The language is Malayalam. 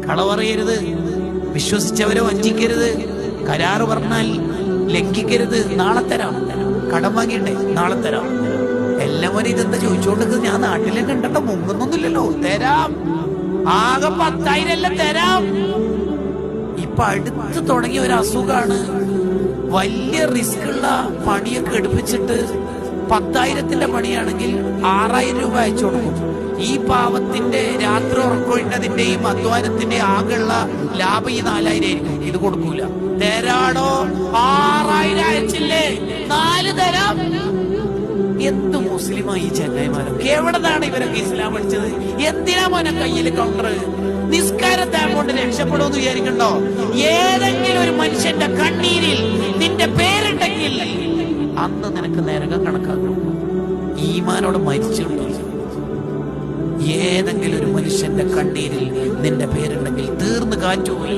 കള പറയരുത്, വിശ്വസിച്ചവരെ വഞ്ചിക്കരുത്, കരാറ് പറഞ്ഞാൽ ലംഘിക്കരുത്. നാളെ തരാം, കടം വാങ്ങിയിട്ടെ നാളെ തരാം. എല്ലാവരും ഇതെന്താ ചോദിച്ചോണ്ട്? ഞാൻ നാട്ടിലെ കണ്ടിട്ട് മുങ്ങുന്നൊന്നുമില്ലല്ലോ. തരാം, ആകെ 10,000 തരാം. ഇപ്പൊ അടുത്ത് തുടങ്ങിയ ഒരു അസുഖാണ്. വലിയ റിസ്ക് ഉള്ള പണിയൊക്കെ എടുപ്പിച്ചിട്ട് 10,000 പണിയാണെങ്കിൽ 6,000 രൂപ അയച്ചു കൊടുക്കും. ഈ പാവത്തിന്റെ രാത്രി ഉറക്കൊഴിഞ്ഞതിന്റെയും അധ്വാനത്തിന്റെ ആകെയുള്ള ലാഭം ഈ 4,000 ആയിരിക്കും. ഇത് കൊടുക്കൂല. തരാടോ, 6,000 അയച്ചില്ലേ, 4 തരാം. എന്ത് മുസ്ലിമായി ഈ ചെങ്ങായിമാരൊക്കെ? എവിടെന്നാണ് ഇവരൊക്കെ ഇസ്ലാം പഠിച്ചത്? എന്തിനാ മോനെ കയ്യിൽ കൗണ്ടർ? നിസ്കാരത്തെ കൊണ്ട് രക്ഷപ്പെടുമെന്ന് വിചാരിക്കണ്ടോ? ഏതെങ്കിലും ഒരു മനുഷ്യന്റെ കണ്ണീരിൽ നിന്റെ പേരുണ്ടെങ്കിൽ അന്ന് നിനക്ക് നരകം കണക്കാക്കും. ഈമാനോട് മരിച്ചിട്ടുണ്ടോ? ഏതെങ്കിലും ഒരു മനുഷ്യന്റെ കണ്ണീരിൽ നിന്റെ പേരുണ്ടെങ്കിൽ തീർന്ന് കാറ്റുപോയി.